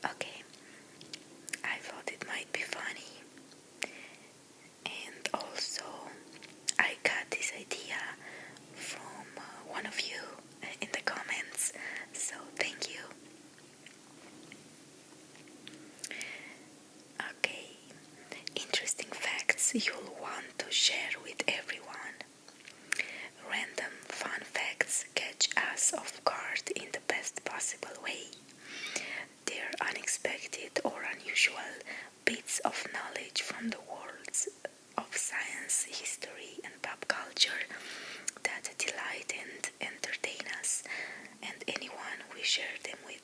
Okay, I thought it might be funny, and also I got this idea from one of you in the comments, so thank you. Okay, interesting facts you'll want to share with everyone. Random fun facts catch us off guard in the best possible way. They're unexpected or unusual bits of knowledge from the worlds of science, history, and pop culture that delight and entertain us and anyone we share them with.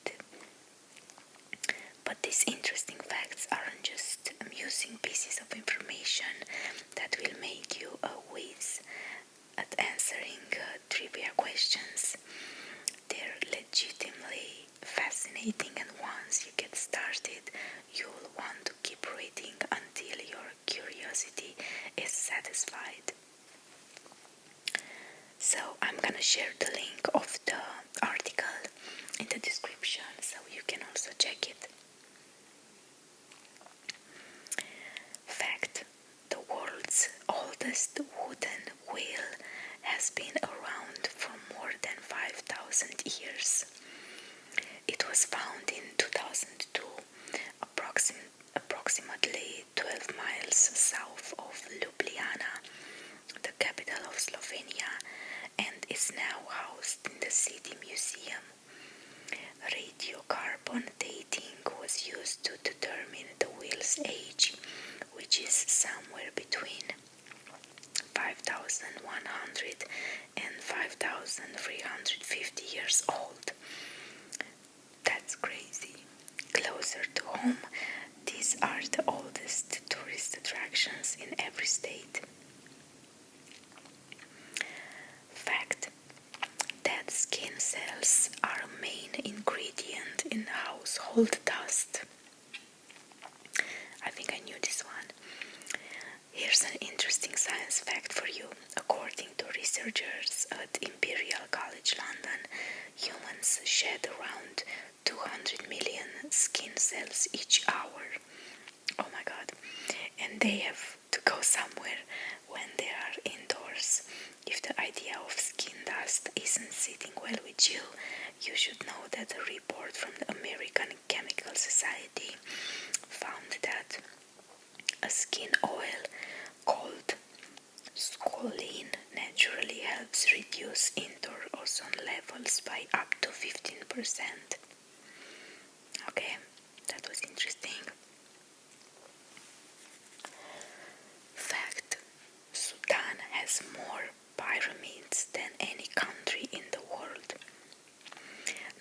But these interesting facts aren't just amusing pieces of information that will make you a whiz at answering trivia questions. They're legitimately fascinating, and once you get started, you'll want to keep reading until your curiosity is satisfied. So I'm gonna share the link of the article in the description so you can also check it. Fact: the world's oldest wooden wheel has been around for more than 5,000 years. It was found in 2002, approximately 12 miles south of Ljubljana, the capital of Slovenia, and is now housed in the city museum. Radiocarbon dating was used to determine the wheel's age, which is somewhere between 5,100 and 5,350 years old. That's crazy. Closer to home, these are the oldest tourist attractions in every state. Fact: dead skin cells are a main ingredient in household dust. I think I knew this one. Here's an interesting science fact for you. According to researchers at Imperial College London, humans shed around 200 million skin cells each hour. Oh my god. And they have to go somewhere when they are indoors. If the idea of skin dust isn't sitting well with you, you should know that a report from the American Chemical Society found that a skin oil called squalene naturally helps reduce indoor ozone levels by up to 15%. Okay, that was interesting. Fact: Sudan has more pyramids than any country in the world.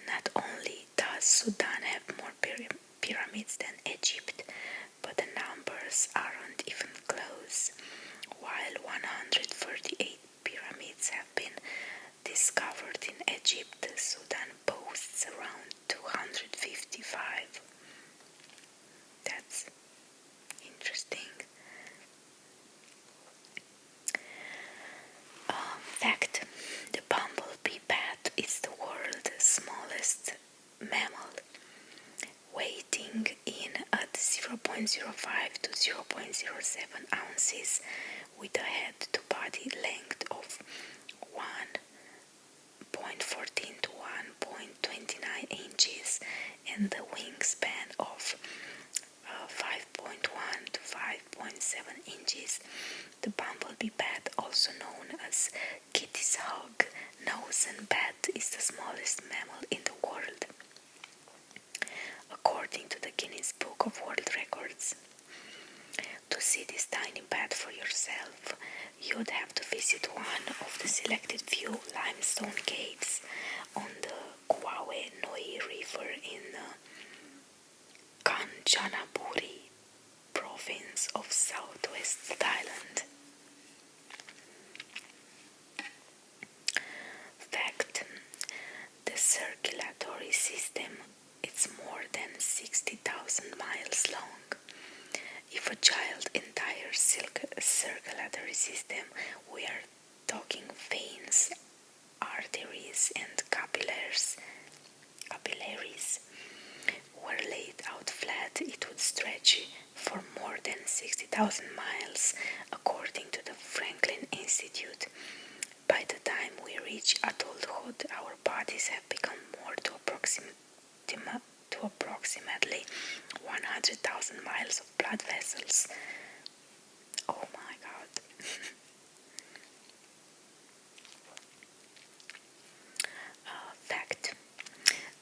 Not only does Sudan have more pyramids than Egypt, but the numbers aren't even close. While 138 pyramids have been discovered in Egypt, Sudan boasts around 255. That's interesting. Fact: the bumblebee bat is the world's smallest mammal, weighing in at 0.05 to 0.07 ounces with a head to body length of 1.14 to 1.29 inches and a wingspan of 5.1 to 5.7 inches. The bumblebee bat, also known as kitty's hug, nose and bat, is the smallest mammal in the world, according to the Guinness Book of World Records. To see this tiny bat for yourself, you'd have to visit one of the selected few limestone caves on the Kwawe Noi River in Kanchanaburi province of southwest Thailand. Fact: the circulatory system is more than 60,000 miles long. If a child's entire circulatory system, we are talking veins, arteries and capillaries, were laid stretch for more than 60,000 miles, according to the Franklin Institute. By the time we reach adulthood, our bodies have become more to approximately 100,000 miles of blood vessels. Oh my god. Fact.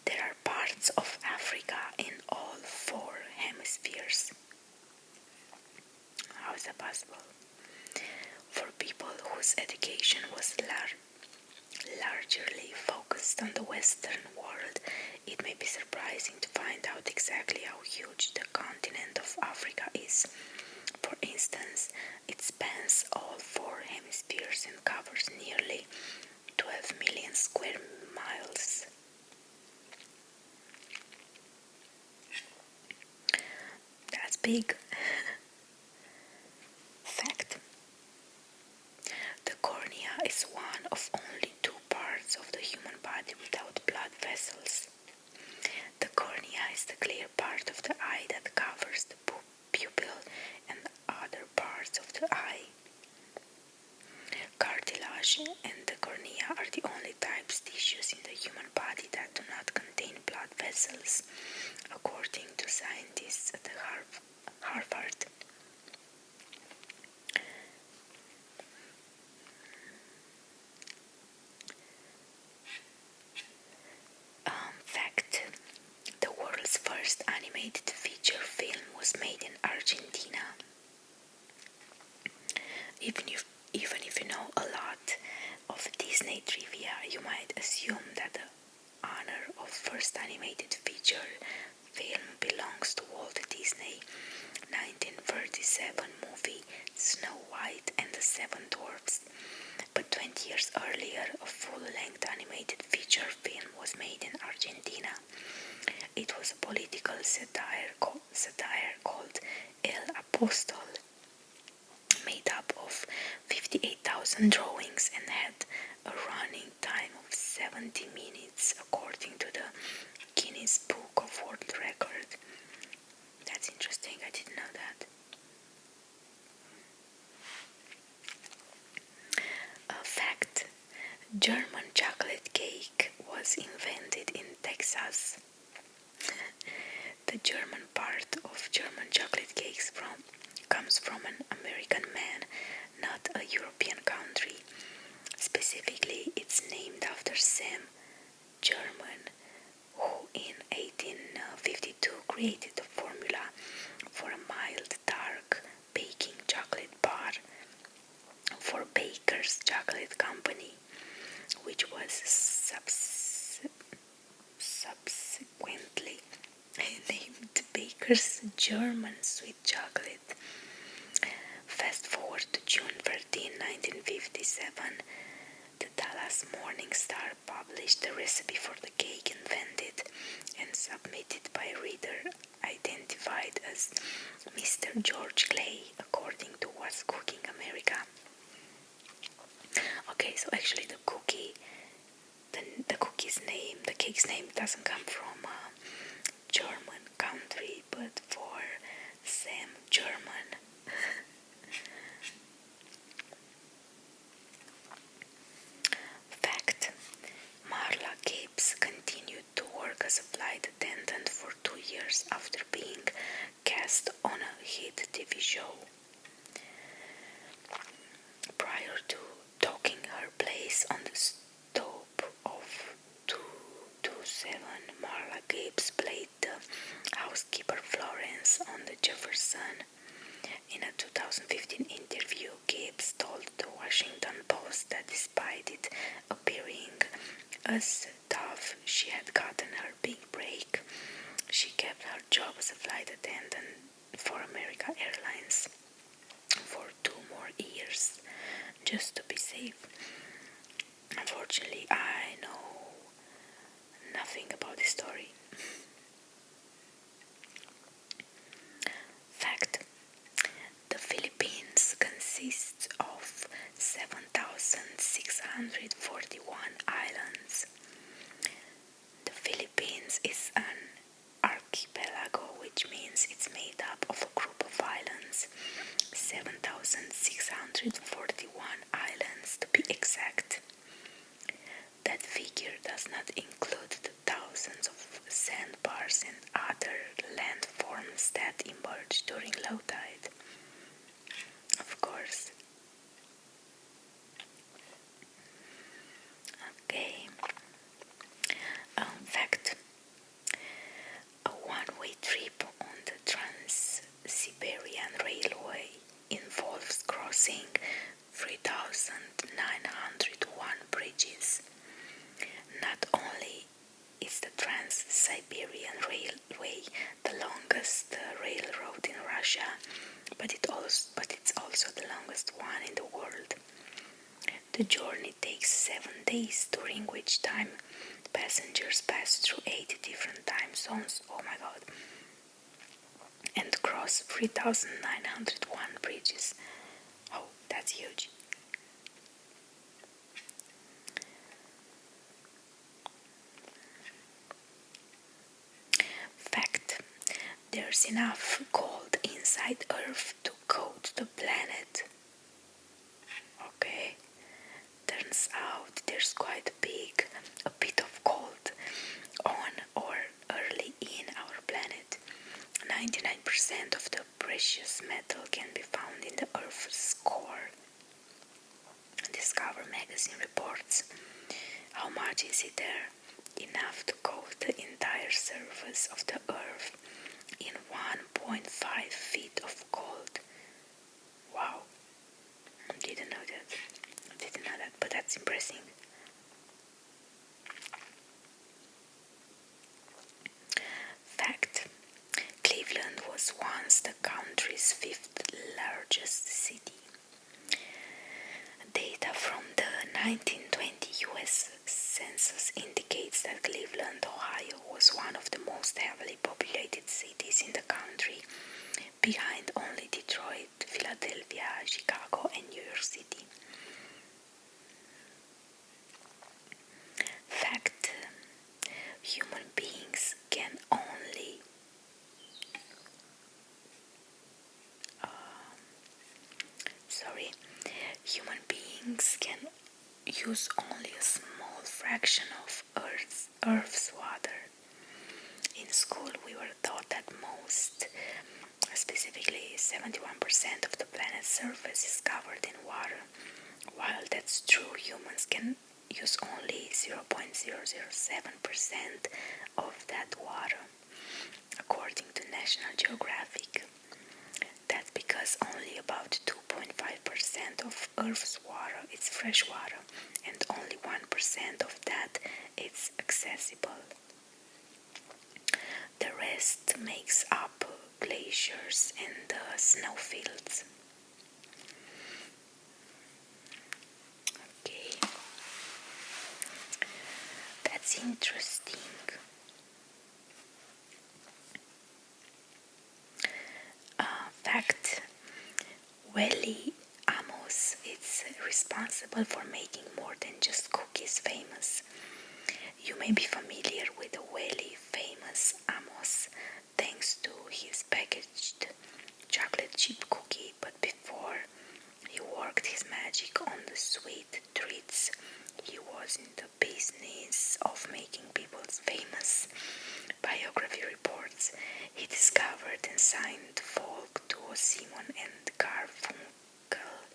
There are parts of Africa in all 4 hemispheres. How is that possible? For people whose education was largely focused on the Western world, it may be surprising to find out exactly how huge the continent of Africa is. For instance, it spans all 4 hemispheres and covers nearly 12 million square miles. That's big. Fact. The cornea is one of only 2 parts of the human body without blood vessels. The cornea is the clear part of the eye that covers the pupil and other parts of the eye. Cartilage and the cornea are the only types tissues in the human body that do not contain blood vessels, according to scientists at Harvard. Fact. The world's first animated feature film was made in Argentina. Even if you know a lot of Disney trivia, you might assume that the honor of first animated feature film belongs to Walt Disney 1937 movie Snow White and the Seven Dwarfs. But 20 years earlier, a full-length animated feature film was made in Argentina. It was a political satire called El Apóstol, made up of 58,000 drawings and had a running time of 70 minutes, according to the Guinness Book of World Record. That's interesting, I didn't know that. A fact. German chocolate cake was invented in Texas. The German part of German chocolate cakes comes from an American man, not a European country. Specifically, it's named after Sam German, who in 1852 created the formula for a mild, dark baking chocolate bar for Baker's Chocolate Company, which was subsequently named Baker's German Sweet Chocolate. Fast forward to June 13, 1957, the Dallas Morning Star published the recipe for the cake invented and submitted by a reader identified as Mr. George Clay, according to What's Cooking America. Okay, so actually the cake's name doesn't come from a German country, but for Sam German. Fact. Marla Gibbs continued to work as a flight attendant for 2 years after being cast on a hit TV show. Prior to taking her place on the stove of 227, Marla Gibbs played the housekeeper Florence on The Jefferson. In a 2015 interview, Gibbs told the Washington Post that despite it appearing as tough she had gotten her big break, she kept her job as a flight attendant for American Airlines for 2 more years, just to be safe. Unfortunately, I know nothing about this story. Fact. The Philippines consists of 7,641 islands. The Philippines is an archipelago with which means it's made up of a group of islands, 7,641 islands to be exact. That figure does not include the thousands of sandbars and other landforms that emerge during low tide. Of course. Okay. Fact. A one-way trip on the Trans-Siberian Railway involves crossing 3,901 bridges. Not only is the Trans-Siberian Railway the longest railroad in Russia, but it's also the longest one in the world. The journey takes 7 days, during which time passengers pass through 80 different time zones, oh my god, and cross 3,901 bridges. Oh, that's huge. Fact. There's enough gold inside Earth to coat the planet. Okay. Turns out there's quite a bit of gold on or early in our planet. 99% of the precious metal can be found in the Earth's core. Discover magazine reports. How much is it there? Enough to coat the entire surface of the Earth in 1.5 feet of gold. Wow. Didn't know that, but that's impressive. Fact. Cleveland was once the country's 5th largest city. Data from the 1920 U.S. Census indicates that Cleveland, Ohio was one of the most heavily populated cities in the country, behind only Detroit, Philadelphia, Chicago, and New York City. Fact. Human beings can only use only a small fraction of Earth's water. In school we were taught that most, specifically 71% of the planet's surface is covered in water. While that's true, humans can use only 0.007% of that water, according to National Geographic. That's because only about 2.5% of Earth's water is fresh water, and only 1% of that is accessible. The rest makes up glaciers and snowfields. Okay, that's interesting. Fact. Welly Amos is responsible for making more than just cookies famous. You may be familiar with the Welly famous Amos thanks to his packaged chocolate chip cookie, but before he worked his magic on the sweet treats, he was in the business of making people famous. Biography reports he discovered and signed folk duo Simon and Garfunkel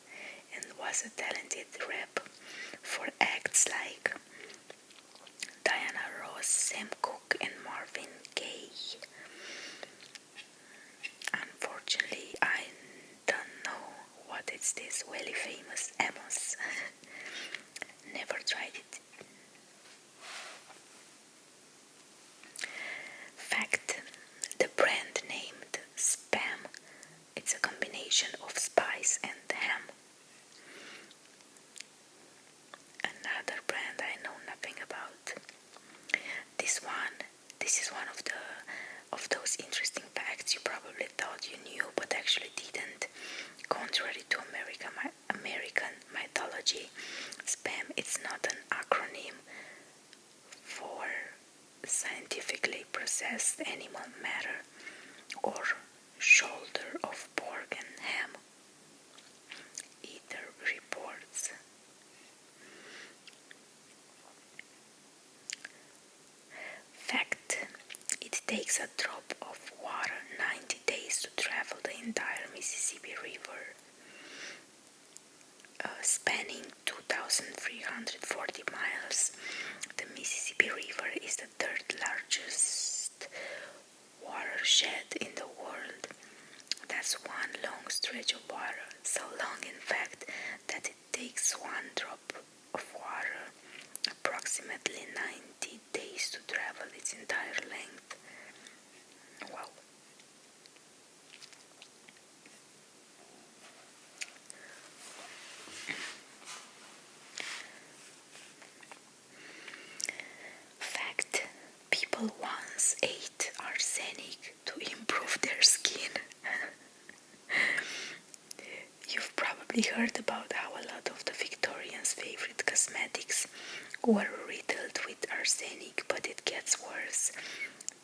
and was a talented rep for acts like Diana Ross, Sam Cooke and Marvin Gaye. Unfortunately, I don't know what is this really famous Amos. Never tried it. Fact. The brand named Spam, it's a combination of spice and ham. Another brand I know nothing about. This is one of those interesting facts you probably thought you knew but actually didn't. Contrary to American mythology, Spam is not an acronym for scientifically processed animal matter, takes a drop of water 90 days to travel the entire Mississippi River, spanning 2,340 miles. The Mississippi River is the third largest watershed in the world. That's one long stretch of water, so long in fact that it takes one drop of water approximately 90 days to travel its entire length. Wow. Fact: people once ate arsenic to improve their skin. You've probably heard about how a lot of the Victorians' favorite cosmetics were riddled with arsenic, but it gets worse.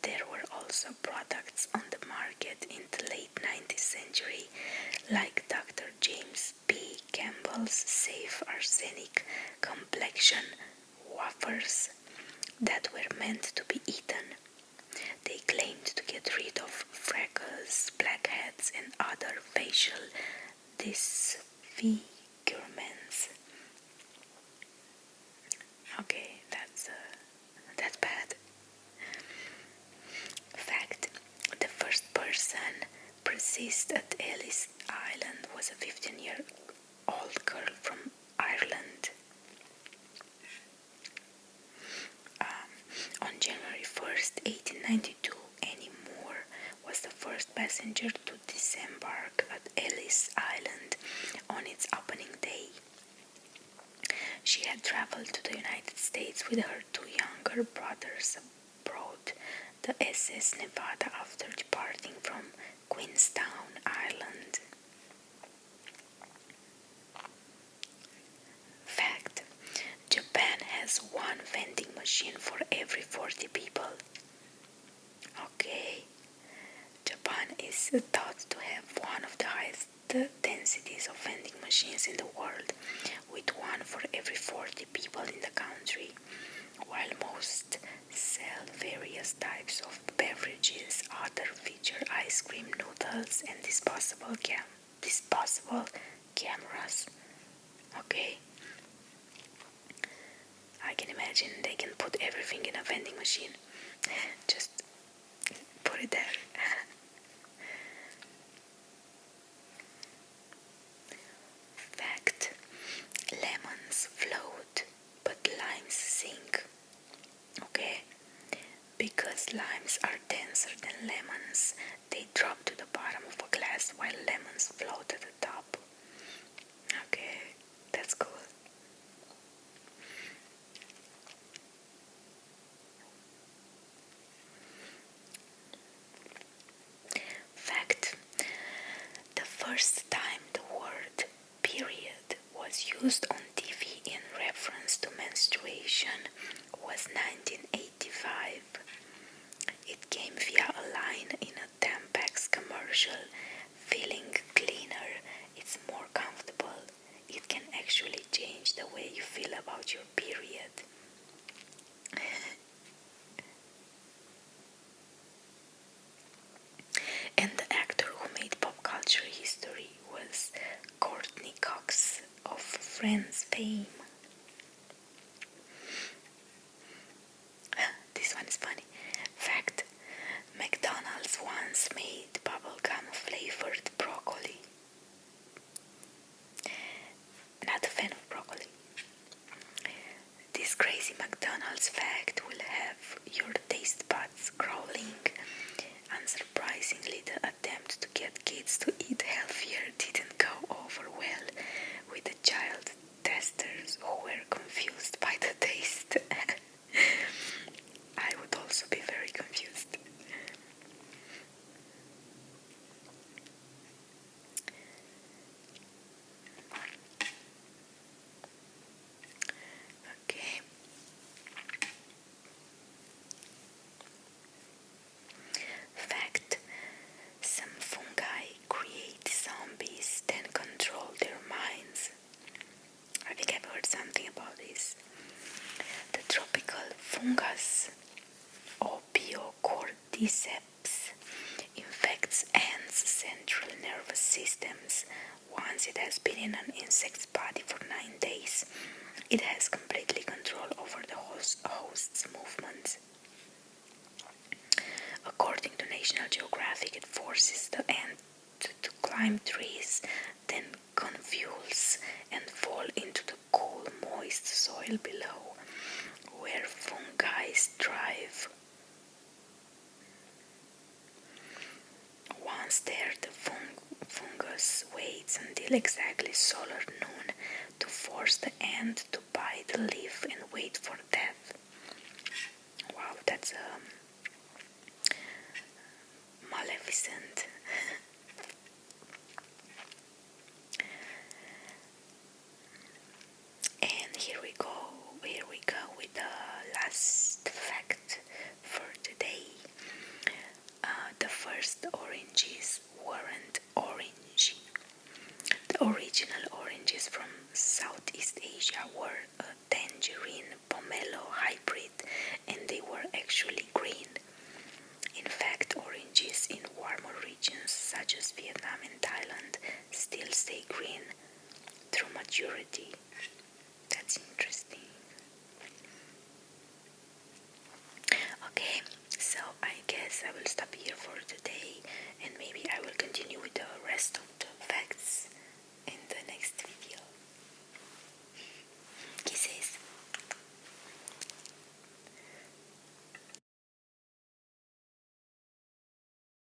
There were also products on the market in the late 19th century, like Dr. James B. Campbell's Safe Arsenic Complexion wafers that were meant to be eaten. They claimed to get rid of freckles, blackheads, and other facial disfigurements. Okay, that's bad. Fact: the first person precist at Ellis Island was a 15-year-old girl from Ireland. On January 1st, 1892, Annie Moore was the first passenger to disembark at Ellis Island on its opening day. She had traveled to the United States with her two younger brothers aboard the SS Nevada after departing from Queenstown, Ireland. Fact: Japan has one vending machine for every 40 people. Okay. Japan is thought to have one of the highest densities of vending machines in the world, with one for every 40 people in the country. While most sell various types of beverages, others feature ice cream, noodles, and disposable cameras. Okay. I can imagine they can put everything in a vending machine. Just put it there. Fact: lemons float, but limes sink. Okay? Because limes are denser than lemons, they drop to the bottom of a glass while lemons float at the top. Okay, that's cool. Fact: the first time the word period was used on TV in reference to menstruation was 1985. It came via a line in a Tampax commercial. Feeling cleaner, it's more comfortable. It can actually change the way you feel about your period. And the actor who made pop culture history was Courtney Cox of Friends fame. This one is funny. Fact: McDonald's once made bubblegum flavored broccoli. Not a fan of broccoli. This crazy McDonald's fact will have your taste buds growling. Unsurprisingly, the attempt to get kids to eat healthier didn't go over well with the child testers who were confused by the taste. I would also be very confused. Okay. Fact: some fungi create zombies, then control their minds. I think I've heard something about this. The tropical fungus Opiocordyceps it has been in an insect's body for 9 days, it has completely control over the host's movements. According to National Geographic, it forces the ant to climb trees, then convulse and fall into the cool, moist soil below, where fungi thrive. Once there, the fungus waits until exactly solar noon to force the ant to bite the leaf and wait for death. Wow, that's maleficent. And here we go with the last fact for today. The first oranges weren't orange. The original oranges from Southeast Asia were a tangerine pomelo hybrid, and they were actually green. In fact, oranges in warmer regions such as Vietnam and Thailand still stay green through maturity.